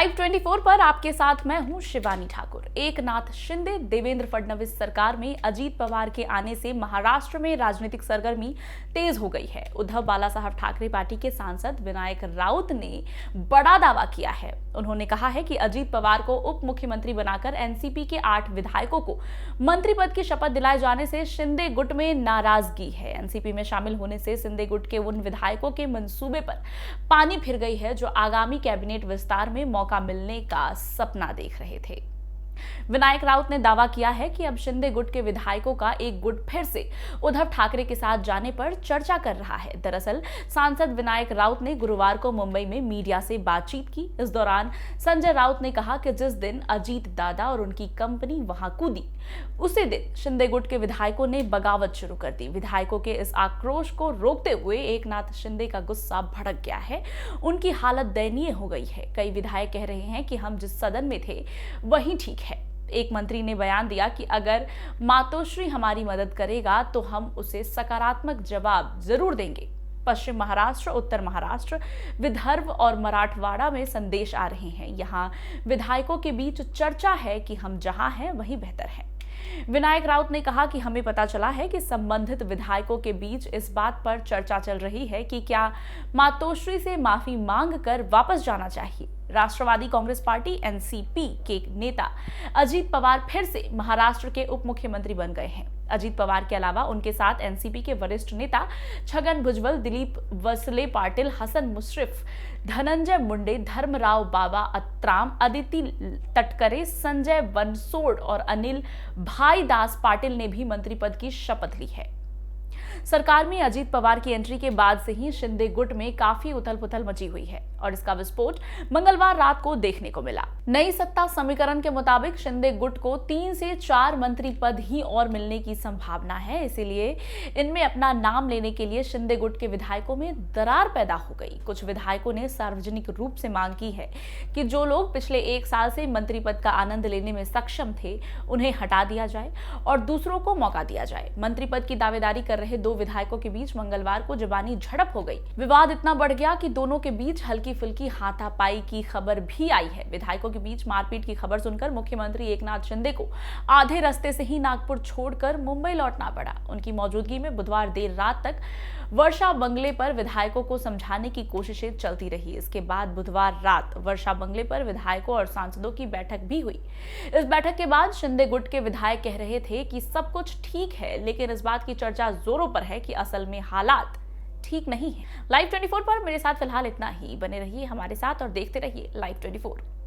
Live 24 पर आपके साथ मैं हूं शिवानी ठाकुर। एकनाथ शिंदे देवेंद्र फडणवीस सरकार में अजीत पवार के आने से महाराष्ट्र में राजनीतिक सरगर्मी तेज हो गई है। उद्धव बालासाहब ठाकरे पार्टी के सांसद विनायक राउत ने बड़ा दावा किया है। उन्होंने कहा है कि अजीत पवार को उप मुख्यमंत्री बनाकर एनसीपी के 8 विधायकों को मंत्री पद की शपथ दिलाए जाने से शिंदे गुट में नाराजगी है। एनसीपी में शामिल होने से शिंदे गुट के उन विधायकों के मंसूबे पर पानी फिर गई है जो आगामी कैबिनेट विस्तार में मौका मिलने का सपना देख रहे थे। विनायक राउत ने दावा किया है कि अब शिंदे गुट के विधायकों का एक गुट फिर से उद्धव ठाकरे के साथ जाने पर चर्चा कर रहा है। दरअसल सांसद विनायक राउत ने गुरुवार को मुंबई में मीडिया से बातचीत की। इस दौरान संजय राउत ने कहा कि जिस दिन अजीत दादा और उनकी कंपनी वहां कूदी, उसी दिन शिंदे गुट के विधायकों ने बगावत शुरू कर दी। विधायकों के इस आक्रोश को रोकते हुए एकनाथ शिंदे का गुस्सा भड़क गया है। उनकी हालत दयनीय हो गई है। कई विधायक कह रहे हैं कि हम जिस सदन में थे वही ठीक है। एक मंत्री ने बयान दिया कि अगर मातोश्री हमारी मदद करेगा तो हम उसे सकारात्मक जवाब जरूर देंगे। पश्चिम महाराष्ट्र, उत्तर महाराष्ट्र, विदर्भ और मराठवाड़ा में संदेश आ रहे हैं। यहाँ विधायकों के बीच चर्चा है कि हम जहां हैं वही बेहतर है। विनायक राउत ने कहा कि हमें पता चला है कि संबंधित विधायकों के बीच इस बात पर चर्चा चल रही है कि क्या मातोश्री से माफी मांगकर वापस जाना चाहिए। राष्ट्रवादी कांग्रेस पार्टी एनसीपी के नेता अजीत पवार फिर से महाराष्ट्र के उप मुख्यमंत्री बन गए हैं। अजीत पवार के अलावा उनके साथ एनसीपी के वरिष्ठ नेता छगन भुजबल, दिलीप वसले पाटिल, हसन मुश्रीफ, धनंजय मुंडे, धर्मराव बाबा अत्राम, अदिति तटकरे, संजय बनसोड़ और अनिल भाई दास पाटिल ने भी मंत्री पद की शपथ ली है। सरकार में अजीत पवार की एंट्री के बाद से ही शिंदे गुट में काफी उथल पुथल मची हुई है और इसका विस्फोट मंगलवार रात को देखने को मिला। नई सत्ता समीकरण के मुताबिक शिंदे गुट को 3 से 4 मंत्री पद ही और मिलने की संभावना है। इसीलिए इनमें अपना नाम लेने के लिए शिंदे गुट के विधायकों में दरार पैदा हो गई। कुछ विधायकों ने सार्वजनिक रूप से मांग की है कि जो लोग पिछले 1 साल से मंत्री पद का आनंद लेने में सक्षम थे उन्हें हटा दिया जाए और दूसरों को मौका दिया जाए। मंत्री पद की दावेदारी कर रहे 2 विधायकों के बीच मंगलवार को जबानी झड़प हो गई। विवाद इतना बढ़ गया कि दोनों के बीच हल्की फुल्की हाथापाई की खबर भी आई है। विधायकों के बीच मारपीट की खबर सुनकर मुख्यमंत्री एकनाथ शिंदे को आधे रास्ते से ही नागपुर छोड़कर मुंबई लौटना पड़ा। उनकी मौजूदगी में बुधवार देर रात तक वर्षा बंगले पर विधायकों को समझाने की कोशिशें चलती रही। इसके बाद बुधवार रात वर्षा बंगले पर विधायकों और सांसदों की बैठक भी हुई। इस बैठक के बाद शिंदे गुट के विधायक कह रहे थे कि सब कुछ ठीक है, लेकिन इस बात की चर्चा जोरों पर है कि असल में हालात ठीक नहीं है। लाइव 24 पर मेरे साथ फिलहाल इतना ही। बने रहिए हमारे साथ और देखते रहिए लाइव 24।